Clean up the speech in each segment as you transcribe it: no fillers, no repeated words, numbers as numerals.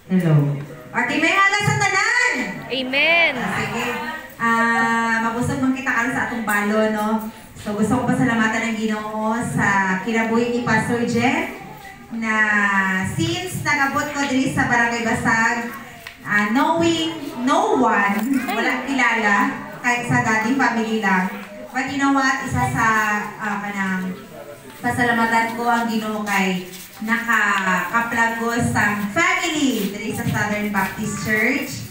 Hello. Okay, may haga sa tanan! Amen! Sige. Mabusog man kita karon sa atong balo, no? So gusto ko pasalamatan ng Ginoo sa kinabuhi ni Pastor Jeff na since nagabot ko diri sa Barangay Basag, knowing no one, wala kilala, kahit sa dating family lang. But you know what? Isa sa kanang pasalamatan ko ang Ginoo kay nakakaplagos ang family diri sa Southern Baptist Church.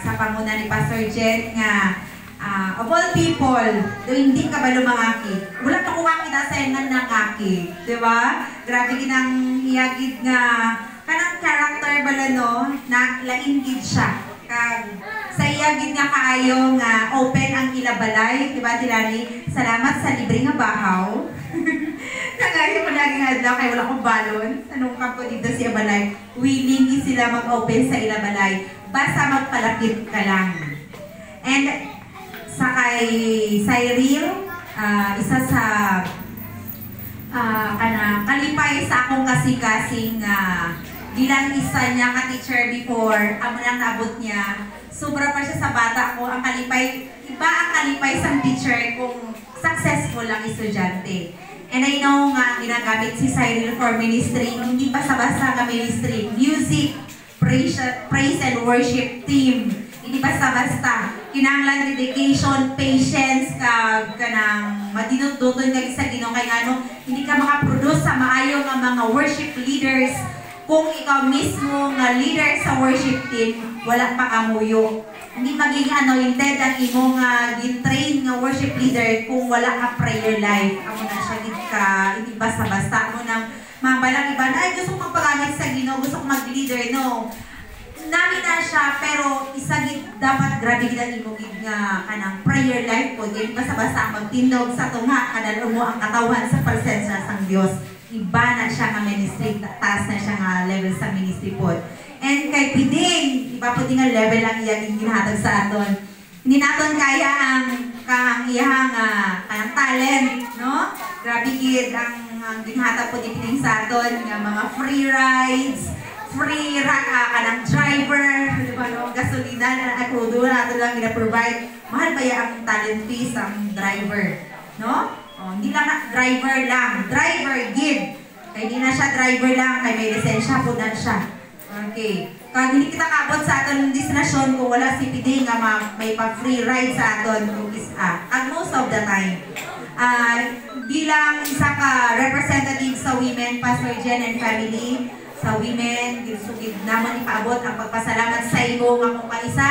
Sa panguna ni Pastor Jen nga of all people, do hindi ka ba lumangaki? Wala pa kung kita sa enan ng aki. Diba? Grabe ginang hiyagid nga kanang character bala no, na laingid siya. Sa iyagid nga kaayo nga open ang ilabalay. Diba Tilani? Salamat sa libre nga bahaw. Nagayon ko lagi nga adlaw kay wala akong balon. Anong kampo dito si Abalay? Willing sila mag-open sa ilabalay. Basta magpalapit ka lang. And sa kay Cyril, isa sa kalipay sa akong kasing-kasing bilang isa niya ka-teacher before, amo nang naabot niya. Sobra pa siya sa bata ko. Ang kalipay, iba ang kalipay sa teacher kung successful ang estudyante. And I know nga ginagamit si Cyril for ministry, hindi basta-basta ka ministry, music, praise and worship team. Hindi basta-basta. Kinahanglan dedication, patience, kanang madinut-duton ka sa Ginoo kay ano, hindi ka makaproduce sa maayo nga mga worship leaders kung ikaw mismo nga leader sa worship team, wala pa kamuyo. Hindi magiging anointed ang imong gin-train nga worship leader kung wala ka prayer life. Amo na siya ka, hindi basta-basta mo nang mabalang iba na, ay gusto ko magpagamit sa Ginoo, gusto ko mag-leader, no. Namin na siya, pero isagit dapat grabe kita imong nga kanang prayer life po. Hindi basta-basta ang magtindog sa tunga, kadalo mo ang katawan sa presensya sang Dios. Iba na siya nga ministry, taas na siya nga level sa ministry po. And kay Piding, iba po din nga level ang iyang ginahatag sa aton. Hindi naton kaya ang iyang kanang talent, no? Grabe gid ang ginahatag po ni Piding sa aton nga mga free rides, free kanang driver, di ba no? Gasolina na ako doon nato lang gina-provide. Mahal ba ang talent fees ang driver, no? Oh, hindi lang driver lang, driver give. Kaya hindi na siya driver lang, kaya may lisensya po na siya. Okay. Kaya hindi kita kabot sa aton destinasyon kung wala si PD nga may pa-free ride sa aton kung isa. And most of the time. Bilang isa ka representative sa women, Pastor Jen and family, sa women, gisugid naman ipaabot ang pagpasalamat sa imo nga kung kaisa.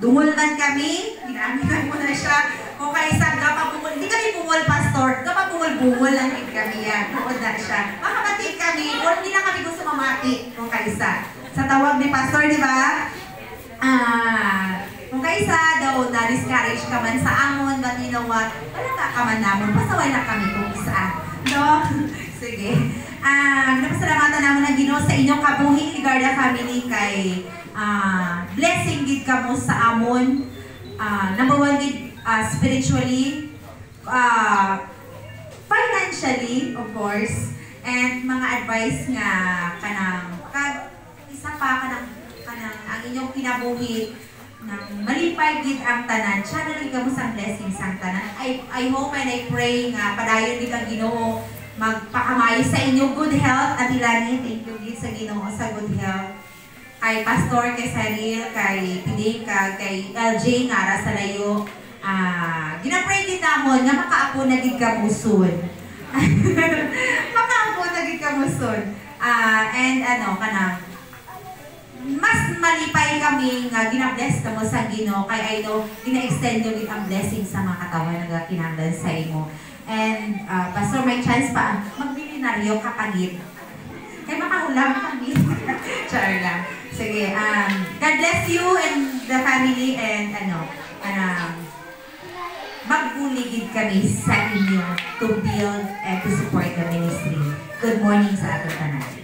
Dungol man kami, ginamitan mo na siya. Kung kaisa, gapabungol, hindi kami bungol, Pastor. Gapabungol-bungol lang kami yan. Bukod na siya. Makabatid kami, o hindi na kami gusto mamati kung kaisa. Sa tawag ni Pastor, di ba? Kung kaisa daw, na-discourage ka man sa amon, but you know what? Wala ka ka man namon, pasaway na kami kung isa. No? Sige. Napasalamatan naman ang Ginoo sa inyong kabuhi, Ligarda family, kay blessing gid kamo sa amon. Number one gid spiritually, financially, of course, and mga advice nga kanang isa pa kanang ang inyong kinabuhi nang malipay gid ang tanan. Channeling kamo sa blessings ang tanan. I hope and I pray nga padayon gid ang Ginoo magpakamayo sa inyo good health at Ilani. Thank you gid sa Ginoo sa good health. Kay Pastor, kay Cyril, kay Piding, kay LJ nga ara sa layo. Ginapray din namon nga makaapo na gid kamuson. Makaapo na gid kamuson. And kanang mas malipay kami nga gina-bless kamo sa Ginoo kay I know gina-extend nyo gid ang blessing sa mga katawan nga kinahanglan sa imo. And Pastor, may chance pa magbilinaryo kapagid. Kay makahulam kami. Char lang. Sige, God bless you and the family and magbuligid kami sa inyo to build and to support the ministry. Good morning sa ating tanan.